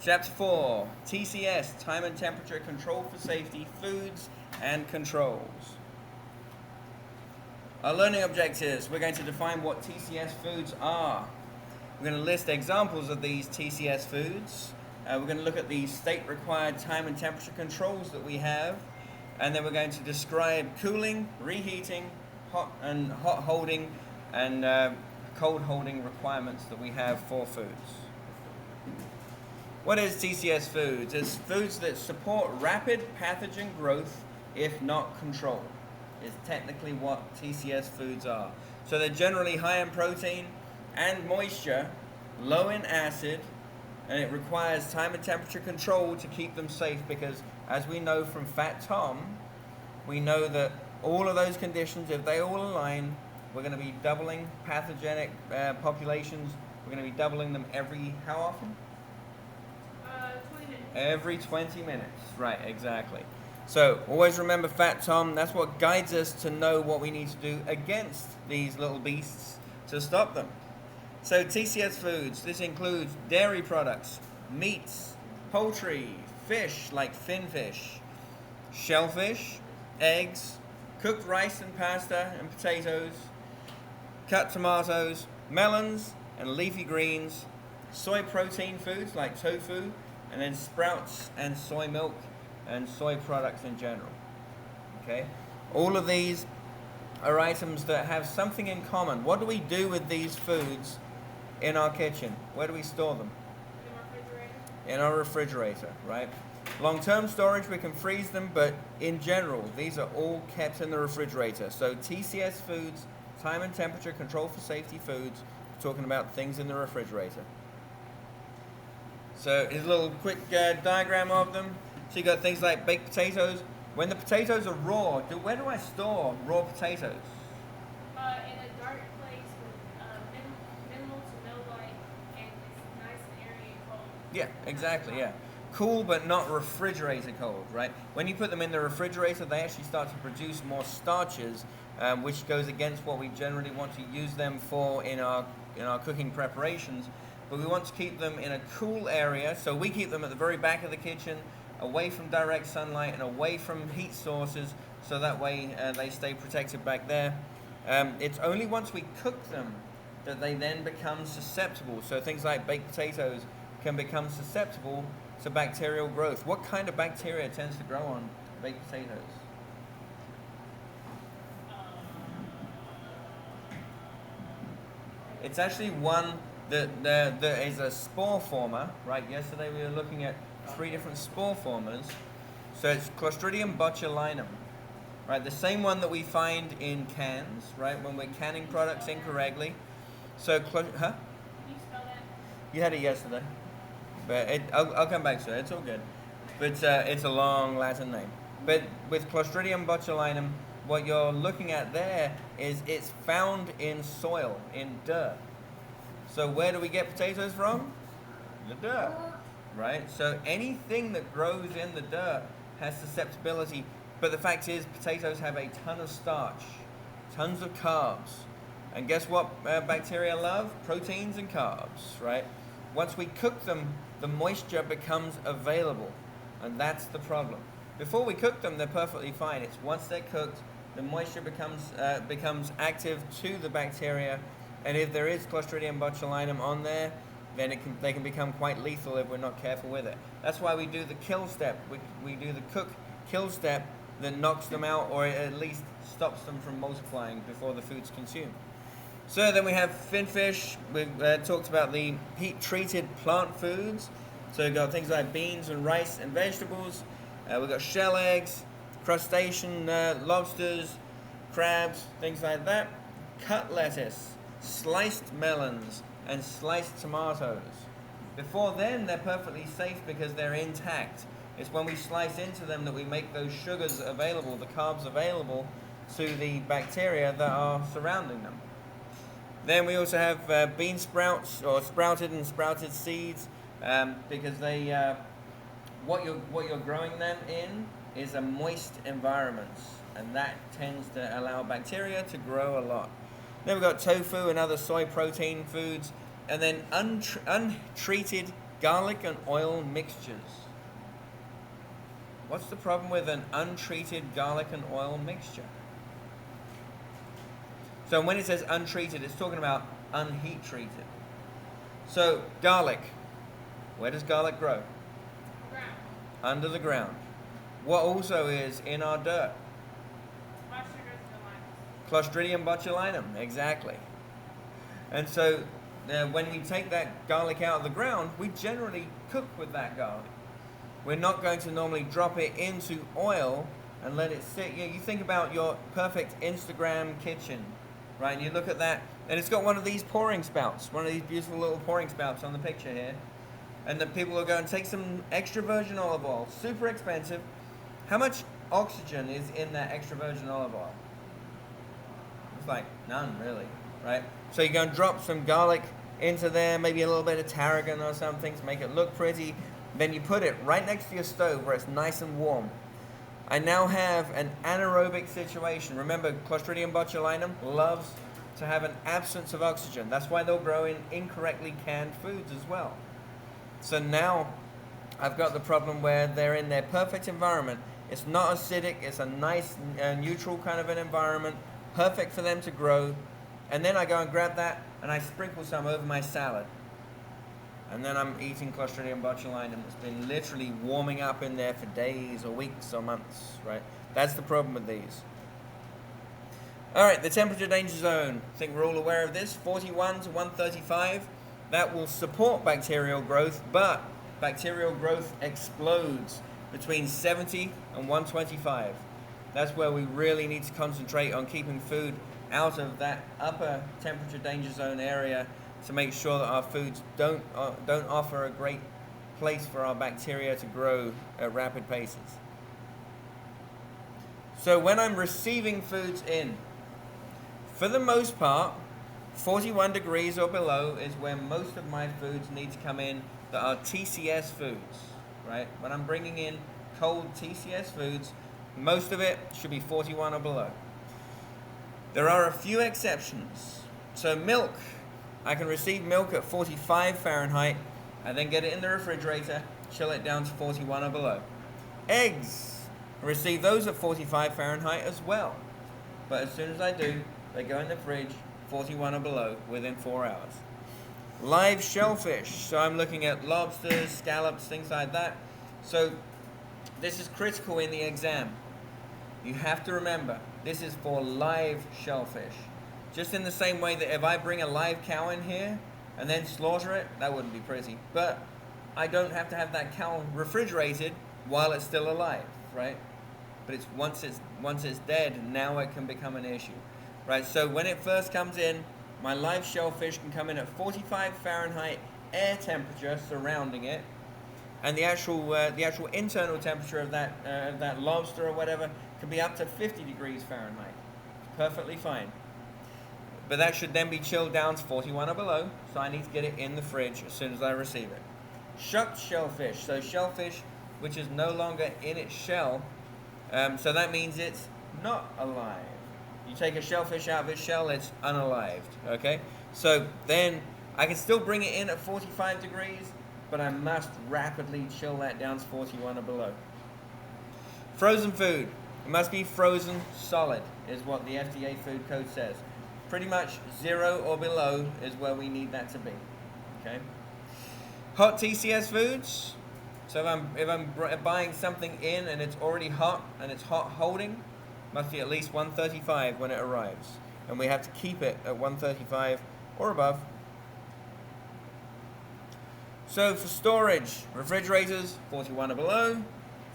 Chapter 4, TCS, Time and Temperature Control for Safety, Foods and Controls. Our learning objectives, we're going to define what TCS foods are. We're going to list examples of these TCS foods. We're going to look at the state-required time and temperature controls that we have. And then we're going to describe cooling, reheating, hot holding, and cold holding requirements that we have for foods. What is TCS foods? It's foods that support rapid pathogen growth if not controlled. Is technically what TCS foods are. So they're generally high in protein and moisture, low in acid, and it requires time and temperature control to keep them safe because, as we know from Fat Tom, we know that all of those conditions, if they all align, we're going to be doubling pathogenic populations. We're going to be doubling them every, how often? 20 minutes. Every 20 minutes, right, exactly. So always remember Fat Tom, that's what guides us to know what we need to do against these little beasts to stop them. So TCS foods, this includes dairy products, meats, poultry, fish like finfish, shellfish, eggs, cooked rice and pasta and potatoes, cut tomatoes, melons and leafy greens, soy protein foods like tofu, and then sprouts and soy milk and soy products in general. Okay? All of these are items that have something in common. What do we do with these foods in our kitchen? Where do we store them? In our refrigerator, right? Long-term storage, we can freeze them, but in general, these are all kept in the refrigerator. So TCS foods, time and temperature control for safety foods, we're talking about things in the refrigerator. So here's a little quick diagram of them. So you got things like baked potatoes. When the potatoes are raw, where do I store raw potatoes? In a dark place with minimal to no light, and it's nice and airy and cold. Yeah, exactly, yeah. Cool but not refrigerator cold, right? When you put them in the refrigerator, they actually start to produce more starches, which goes against what we generally want to use them for in our cooking preparations. But we want to keep them in a cool area, so we keep them at the very back of the kitchen, away from direct sunlight and away from heat sources, so that way they stay protected back there. It's only once we cook them that they then become susceptible. So things like baked potatoes can become susceptible to bacterial growth. What kind of bacteria tends to grow on baked potatoes? It's actually one that is a spore former, right? Yesterday we were looking at 3 different spore formers. So it's Clostridium botulinum, right? The same one that we find in cans, right? When we're canning products incorrectly. So, Can you spell that? You had it yesterday, but I'll come back to it. It's all good. But it's a long Latin name. But with Clostridium botulinum, what you're looking at there is it's found in soil, in dirt. So where do we get potatoes from? The dirt, right? So anything that grows in the dirt has susceptibility. But the fact is, potatoes have a ton of starch, tons of carbs. And guess what bacteria love? Proteins and carbs, right? Once we cook them, the moisture becomes available. And that's the problem. Before we cook them, they're perfectly fine. It's once they're cooked, the moisture becomes active to the bacteria. And if there is Clostridium botulinum on there, then they can become quite lethal if we're not careful with it. That's why we do the kill step. We do the cook-kill step that knocks them out, or at least stops them from multiplying before the food's consumed. So then we have finfish. We've talked about the heat-treated plant foods. So we've got things like beans and rice and vegetables. We've got shell eggs, crustacean lobsters, crabs, things like that. Cut lettuce, sliced melons, and sliced tomatoes. Before then, they're perfectly safe because they're intact. It's when we slice into them that we make those sugars available, the carbs available to the bacteria that are surrounding them. Then we also have bean sprouts, or sprouted and sprouted seeds, because they, what you're growing them in is a moist environment, and that tends to allow bacteria to grow a lot. Then we've got tofu and other soy protein foods, and then untreated garlic and oil mixtures. What's the problem with an untreated garlic and oil mixture? So when it says untreated, it's talking about unheat treated. So garlic, where does garlic grow? Ground. Under the ground. What also is in our dirt? Clostridium botulinum, exactly. And so when we take that garlic out of the ground, we generally cook with that garlic. We're not going to normally drop it into oil and let it sit. You think about your perfect Instagram kitchen, right? And you look at that, and it's got one of these pouring spouts, one of these beautiful little pouring spouts on the picture here. And the people will go and take some extra virgin olive oil, super expensive. How much oxygen is in that extra virgin olive oil? It's like none, really, right? So you go and drop some garlic into there, maybe a little bit of tarragon or something to make it look pretty. Then you put it right next to your stove where it's nice and warm. I now have an anaerobic situation. Remember, Clostridium botulinum loves to have an absence of oxygen. That's why they'll grow in incorrectly canned foods as well. So now I've got the problem where they're in their perfect environment. It's not acidic, it's a nice neutral kind of an environment, perfect for them to grow. And then I go and grab that and I sprinkle some over my salad. And then I'm eating Clostridium botulinum that's been literally warming up in there for days or weeks or months, right? That's the problem with these. All right, the temperature danger zone. I think we're all aware of this, 41 to 135. That will support bacterial growth, but bacterial growth explodes between 70 and 125. That's where we really need to concentrate on keeping food out of that upper temperature danger zone area to make sure that our foods don't offer a great place for our bacteria to grow at rapid paces. So when I'm receiving foods in, for the most part, 41 degrees or below is where most of my foods need to come in that are TCS foods, right? When I'm bringing in cold TCS foods, most of it should be 41 or below. There are a few exceptions. So milk, I can receive milk at 45 Fahrenheit and then get it in the refrigerator, chill it down to 41 or below. Eggs, I receive those at 45 Fahrenheit as well. But as soon as I do, they go in the fridge, 41 or below, within 4 hours. Live shellfish, so I'm looking at lobsters, scallops, things like that. So this is critical in the exam. You have to remember, this is for live shellfish. Just in the same way that if I bring a live cow in here and then slaughter it, that wouldn't be pretty. But I don't have to have that cow refrigerated while it's still alive, right? But it's once it's dead, now it can become an issue, right? So when it first comes in, my live shellfish can come in at 45 Fahrenheit air temperature surrounding it, and the actual internal temperature of that lobster or whatever can be up to 50 degrees Fahrenheit. It's perfectly fine. But that should then be chilled down to 41 or below, so I need to get it in the fridge as soon as I receive it. Shucked shellfish, so shellfish which is no longer in its shell, so that means it's not alive. You take a shellfish out of its shell, it's unalived, okay? So then I can still bring it in at 45 degrees, but I must rapidly chill that down to 41 or below. Frozen food, it must be frozen solid, is what the FDA food code says. Pretty much 0 or below is where we need that to be, okay? Hot TCS foods, so if I'm buying something in and it's already hot and it's hot holding, must be at least 135 when it arrives. And we have to keep it at 135 or above. So for storage, refrigerators, 41 or below.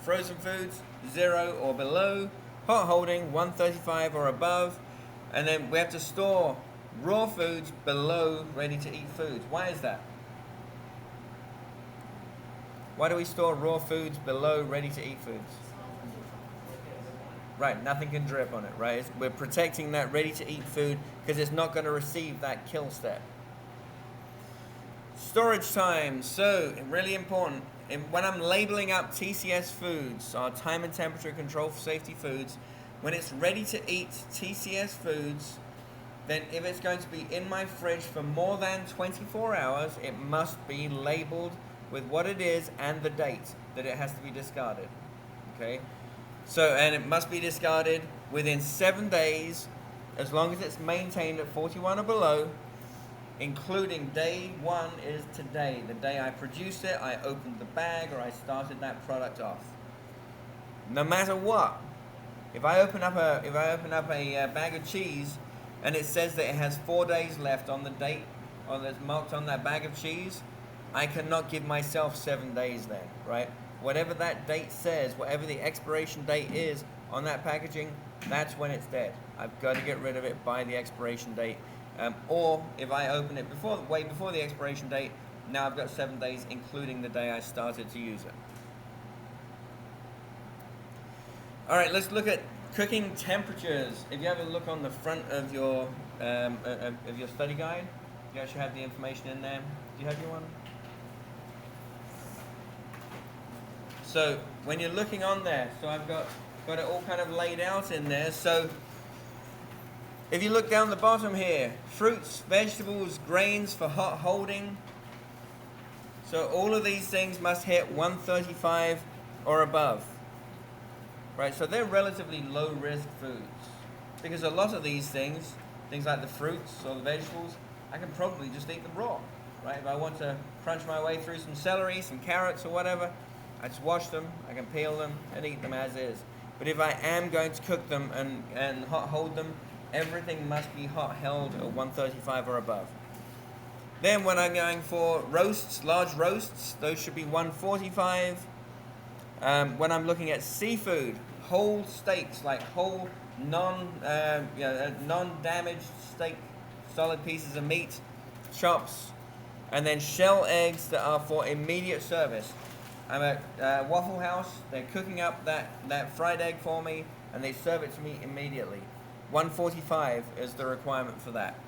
Frozen foods, 0 or below. Hot holding, 135 or above. And then we have to store raw foods below ready-to-eat foods. Why is that? Why do we store raw foods below ready-to-eat foods? Right, nothing can drip on it, right? We're protecting that ready-to-eat food because it's not going to receive that kill step. Storage time, so really important. When I'm labeling up TCS foods, our time and temperature control for safety foods, when it's ready to eat TCS foods, then if it's going to be in my fridge for more than 24 hours, it must be labeled with what it is and the date that it has to be discarded. Okay? So, and it must be discarded within 7 days, as long as it's maintained at 41 or below, including day 1 is today. The day I produced it, I opened the bag, or I started that product off. No matter what, if I open up a bag of cheese, and it says that it has 4 days left on the date, or that's marked on that bag of cheese, I cannot give myself 7 days then, right? Whatever that date says, whatever the expiration date is on that packaging, that's when it's dead. I've got to get rid of it by the expiration date. Or if I open it way before the expiration date, now I've got 7 days, including the day I started to use it. All right, let's look at cooking temperatures. If you have a look on the front of your study guide, you actually have the information in there. Do you have your one? So when you're looking on there, so I've got it all kind of laid out in there. So if you look down the bottom here, fruits, vegetables, grains for hot holding. So all of these things must hit 135 or above. Right, so they're relatively low risk foods, because a lot of these things like the fruits or the vegetables, I can probably just eat them raw. Right, if I want to crunch my way through some celery, some carrots or whatever, I just wash them, I can peel them and eat them as is. But if I am going to cook them and hot hold them, everything must be hot held at 135 or above. Then when I'm going for roasts, large roasts, those should be 145. When I'm looking at seafood, whole steaks, like whole non-damaged steak, solid pieces of meat, chops, and then shell eggs that are for immediate service. I'm at Waffle House, they're cooking up that fried egg for me, and they serve it to me immediately. 145 is the requirement for that.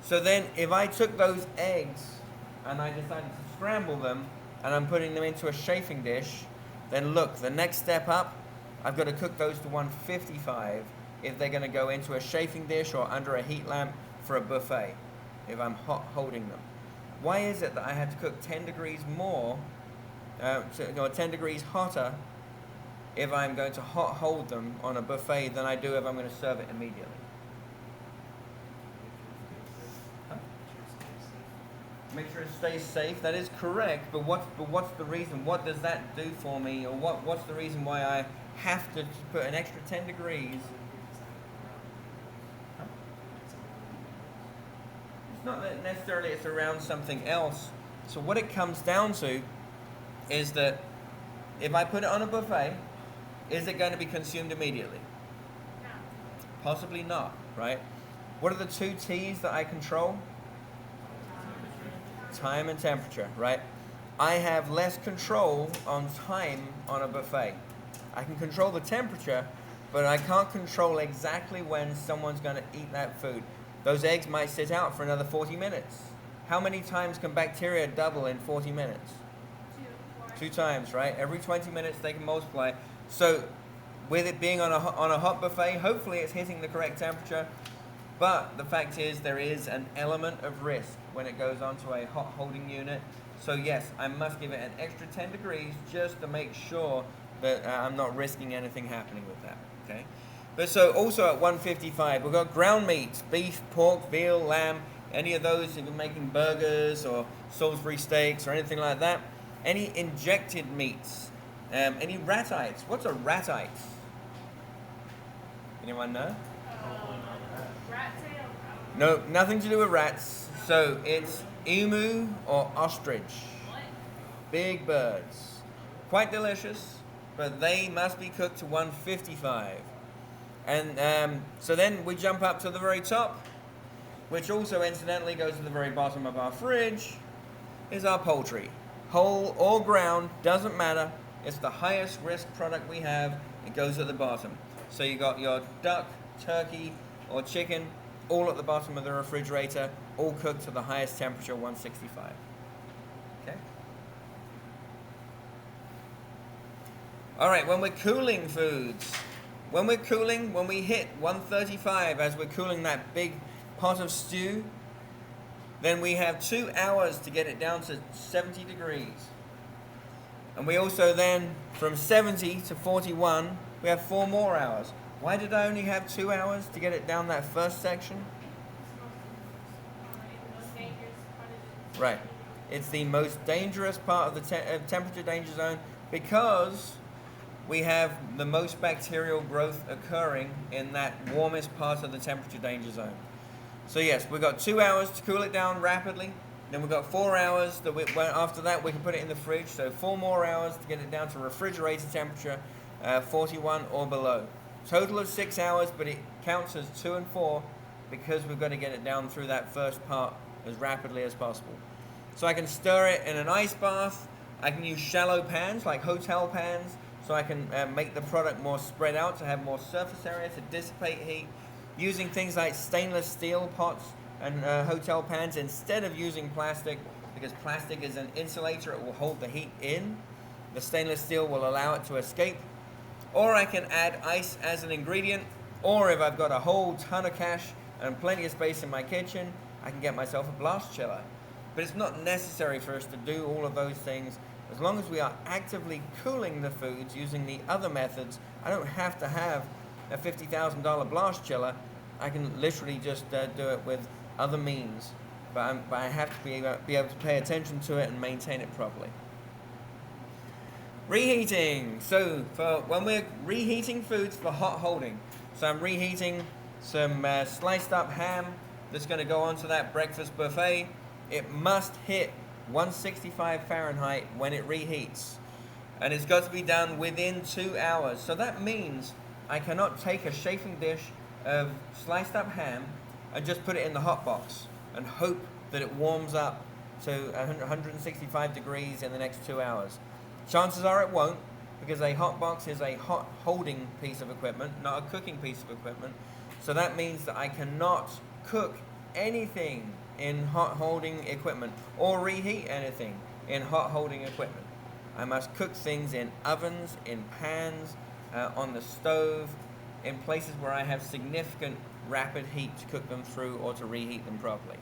So then if I took those eggs and I decided to scramble them, and I'm putting them into a chafing dish, then look, the next step up, I've got to cook those to 155 if they're going to go into a chafing dish or under a heat lamp for a buffet, if I'm hot holding them. Why is it that I have to cook 10 degrees more, 10 degrees hotter, if I'm going to hot hold them on a buffet than I do if I'm going to serve it immediately? Make sure it stays safe. That is correct. But what's the reason? What does that do for me? Or what's the reason why I have to put an extra 10 degrees? It's not that necessarily it's around something else. So what it comes down to is that if I put it on a buffet, is it going to be consumed immediately? No. Possibly not, right? What are the 2 T's that I control? Time and temperature, right? I have less control on time on a buffet. I can control the temperature, but I can't control exactly when someone's going to eat that food. Those eggs might sit out for another 40 minutes. How many times can bacteria double in 40 minutes? 2 times, right? Every 20 minutes they can multiply. So with it being on a hot buffet, hopefully it's hitting the correct temperature. But the fact is there is an element of risk when it goes onto a hot holding unit. So yes, I must give it an extra 10 degrees just to make sure that I'm not risking anything happening with that, okay? But so also at 155, we've got ground meats, beef, pork, veal, lamb, any of those if you're making burgers or Salisbury steaks or anything like that. Any injected meats, any ratites. What's a ratite? Anyone know? Rat tail? No, nothing to do with rats. So it's emu or ostrich. What? Big birds. Quite delicious, but they must be cooked to 155. And so then we jump up to the very top, which also incidentally goes to the very bottom of our fridge, is our poultry. Whole or ground, doesn't matter. It's the highest risk product we have. It goes at the bottom. So you got your duck, turkey, or chicken, all at the bottom of the refrigerator, all cooked to the highest temperature, 165. Okay? All right, when we're cooling foods, when we hit 135 as we're cooling that big pot of stew, Then we have 2 hours to get it down to 70 degrees. And we also then, from 70 to 41, we have 4 more hours. Why did I only have 2 hours to get it down that first section? Right. It's the most dangerous part of the temperature danger zone because we have the most bacterial growth occurring in that warmest part of the temperature danger zone. So yes, we've got 2 hours to cool it down rapidly. Then we've got 4 hours that after that we can put it in the fridge. So 4 more hours to get it down to refrigerator temperature, 41 or below. Total of 6 hours, but it counts as 2 and 4 because we've got to get it down through that first part as rapidly as possible. So I can stir it in an ice bath. I can use shallow pans like hotel pans, so I can make the product more spread out to have more surface area to dissipate heat. Using things like stainless steel pots and hotel pans instead of using plastic, because plastic is an insulator, it will hold the heat in. The stainless steel will allow it to escape. Or I can add ice as an ingredient, or if I've got a whole ton of cash and plenty of space in my kitchen, I can get myself a blast chiller. But it's not necessary for us to do all of those things. As long as we are actively cooling the foods using the other methods, I don't have to have a $50,000 blast chiller. I can literally just do it with other means, but I have to be able to pay attention to it and maintain it properly. Reheating. So for when we're reheating foods for hot holding, so I'm reheating some sliced up ham that's going to go onto that breakfast buffet. It must hit 165 Fahrenheit when it reheats, and it's got to be done within 2 hours. So that means I cannot take a chafing dish of sliced up ham and just put it in the hot box and hope that it warms up to 165 degrees in the next 2 hours. Chances are it won't, because a hot box is a hot holding piece of equipment, not a cooking piece of equipment. So that means that I cannot cook anything in hot holding equipment or reheat anything in hot holding equipment. I must cook things in ovens, in pans, on the stove, in places where I have significant rapid heat to cook them through or to reheat them properly.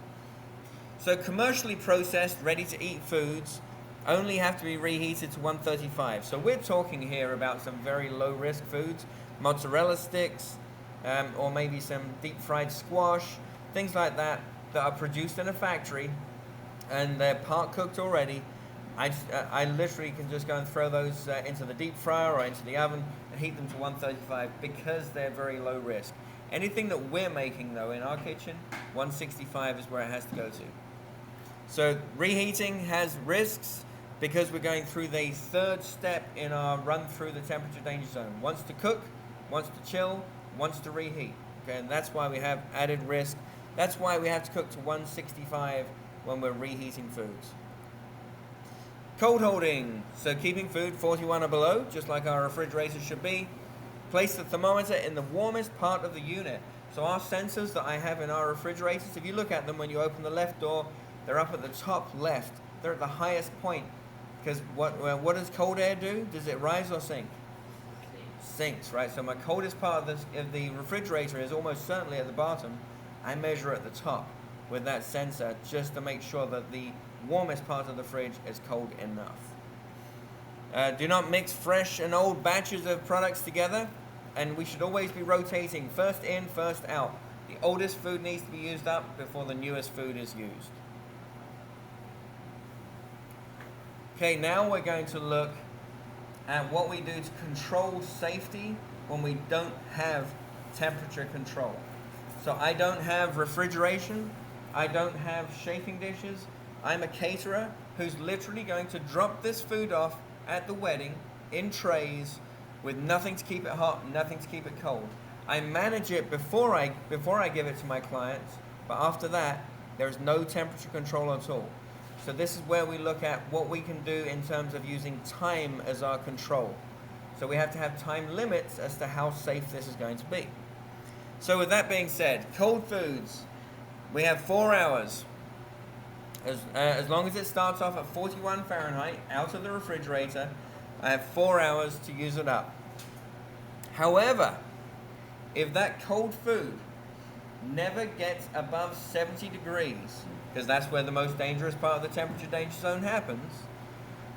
So commercially processed, ready to eat foods only have to be reheated to 135. So we're talking here about some very low risk foods, mozzarella sticks, or maybe some deep fried squash, things like that are produced in a factory and they're part cooked already. I literally can just go and throw those into the deep fryer or into the oven and heat them to 135 because they're very low risk. Anything that we're making though in our kitchen, 165 is where it has to go to. So reheating has risks because we're going through the third step in our run through the temperature danger zone. Once to cook, once to chill, once to reheat. Okay, and that's why we have added risk. That's why we have to cook to 165 when we're reheating foods. Cold holding, so keeping food 41 or below, just like our refrigerator should be. Place the thermometer in the warmest part of the unit. So our sensors that I have in our refrigerators, if you look at them when you open the left door, they're up at the top left. They're at the highest point. Because what does cold air do? Does it rise or sink? Sinks, right? So my coldest part of the refrigerator is almost certainly at the bottom. I measure at the top with that sensor just to make sure that the warmest part of the fridge is cold enough. Do not mix fresh and old batches of products together, and we should always be rotating first in, first out. The oldest food needs to be used up before the newest food is used. Okay, now we're going to look at what we do to control safety when we don't have temperature control. So I don't have refrigeration, I don't have chafing dishes. I'm a caterer who's literally going to drop this food off at the wedding in trays with nothing to keep it hot, nothing to keep it cold. I manage it before I give it to my clients, but after that, there's no temperature control at all. So this is where we look at what we can do in terms of using time as our control. So we have to have time limits as to how safe this is going to be. So with that being said, cold foods, we have 4 hours. As long as it starts off at 41 Fahrenheit out of the refrigerator, I have 4 hours to use it up. However, if that cold food never gets above 70 degrees, because that's where the most dangerous part of the temperature danger zone happens.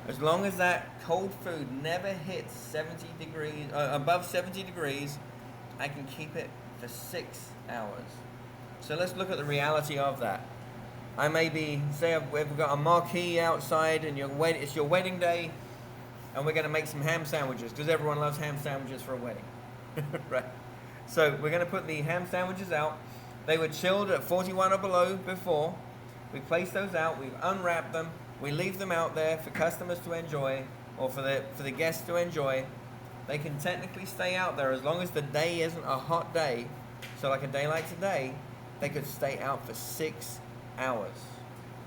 As long as that cold food never hits 70 degrees, above 70 degrees, I can keep it for 6 hours. So let's look at the reality of that. I may be, say we've got a marquee outside and it's your wedding day, and we're going to make some ham sandwiches, because everyone loves ham sandwiches for a wedding. Right? So we're going to put the ham sandwiches out. They were chilled at 41 or below before. We place those out, we've unwrapped them, we leave them out there for customers to enjoy, or for the guests to enjoy. They can technically stay out there as long as the day isn't a hot day. So like a day like today, they could stay out for 6 hours.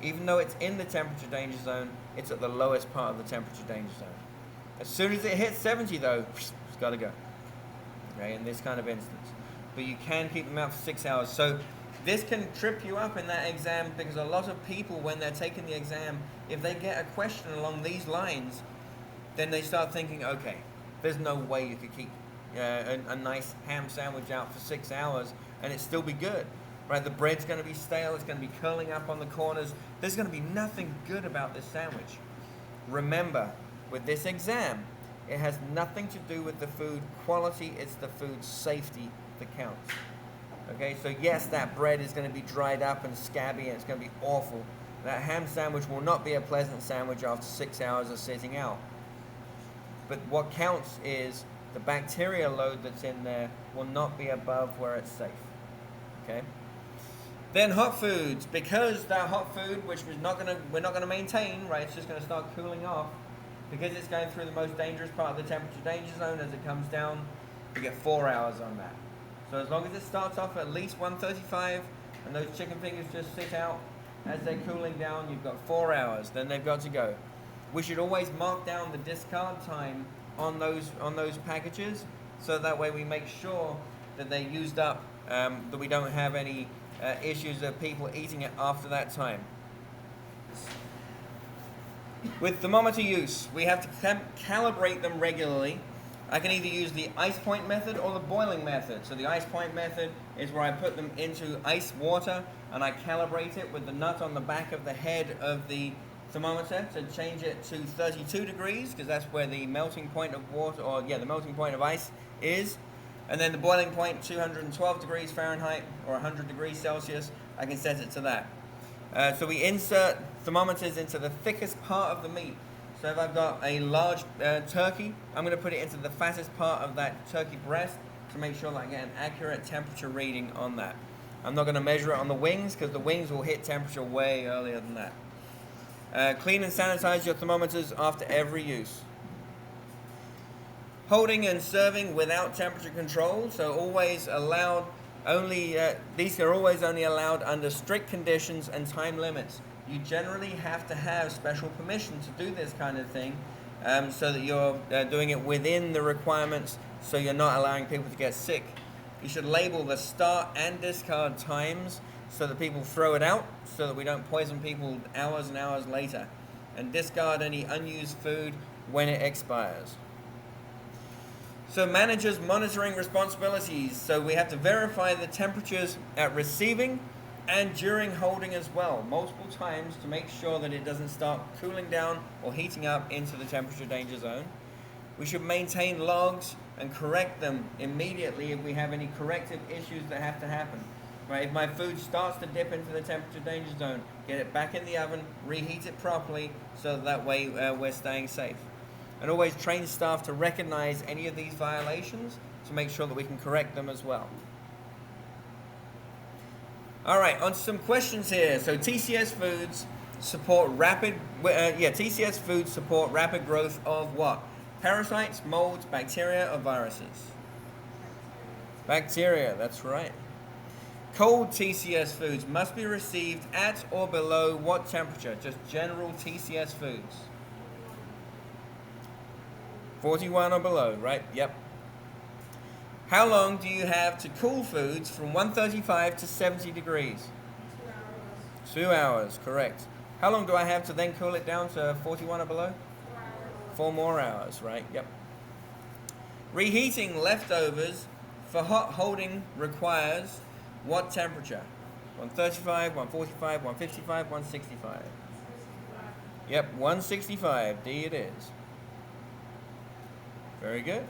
Even though it's in the temperature danger zone, it's at the lowest part of the temperature danger zone. As soon as it hits 70 though, it's got to go. Okay, in this kind of instance. But you can keep them out for 6 hours. So this can trip you up in that exam, because a lot of people, when they're taking the exam, if they get a question along these lines, then they start thinking, okay, there's no way you could keep a nice ham sandwich out for 6 hours and it still be good. Right? The bread's going to be stale, it's going to be curling up on the corners. There's going to be nothing good about this sandwich. Remember, with this exam, it has nothing to do with the food quality, it's the food safety that counts. Okay, so yes, that bread is going to be dried up and scabby and it's going to be awful. That ham sandwich will not be a pleasant sandwich after 6 hours of sitting out. But what counts is the bacteria load that's in there will not be above where it's safe. Okay? Then hot foods, because that hot food, which we're not gonna maintain, right? It's just gonna start cooling off, because it's going through the most dangerous part of the temperature danger zone. As it comes down, we get 4 hours on that. So as long as it starts off at least 135, and those chicken fingers just sit out as they're cooling down, you've got 4 hours. Then they've got to go. We should always mark down the discard time on those packages, so that way we make sure that they're used up, that we don't have any issues of people eating it after that time. With thermometer use, we have to calibrate them regularly. I can either use the ice point method or the boiling method. So the ice point method is where I put them into ice water and I calibrate it with the nut on the back of the head of the thermometer to change it to 32 degrees, because that's where the melting point of water, or the melting point of ice is. And then the boiling point, 212 degrees Fahrenheit or 100 degrees Celsius, I can set it to that. So we insert thermometers into the thickest part of the meat. So if I've got a large turkey, I'm going to put it into the fattest part of that turkey breast to make sure that I get an accurate temperature reading on that. I'm not going to measure it on the wings, because the wings will hit temperature way earlier than that. Clean and sanitize your thermometers after every use. Holding and serving without temperature control, so always allowed these are always only allowed under strict conditions and time limits. You generally have to have special permission to do this kind of thing, so that you're doing it within the requirements, so you're not allowing people to get sick. You should label the start and discard times so that people throw it out, so that we don't poison people hours and hours later, and discard any unused food when it expires. So managers' monitoring responsibilities. So we have to verify the temperatures at receiving and during holding as well, multiple times, to make sure that it doesn't start cooling down or heating up into the temperature danger zone. We should maintain logs and correct them immediately if we have any corrective issues that have to happen. Right? If my food starts to dip into the temperature danger zone, get it back in the oven, reheat it properly, so that way we're staying safe. And always train staff to recognize any of these violations to make sure that we can correct them as well. All right, on to some questions here. So TCS foods support rapid growth of what? Parasites, molds, bacteria, or viruses? Bacteria, that's right. Cold TCS foods must be received at or below what temperature? Just general TCS foods. 41 or below, right? Yep. How long do you have to cool foods from 135 to 70 degrees? 2 hours. 2 hours, correct. How long do I have to then cool it down to 41 or below? 4 hours. 4 more hours, right? Yep. Reheating leftovers for hot holding requires What temperature? 135, 145, 155, 165. Yep, 165. D it is. Very good.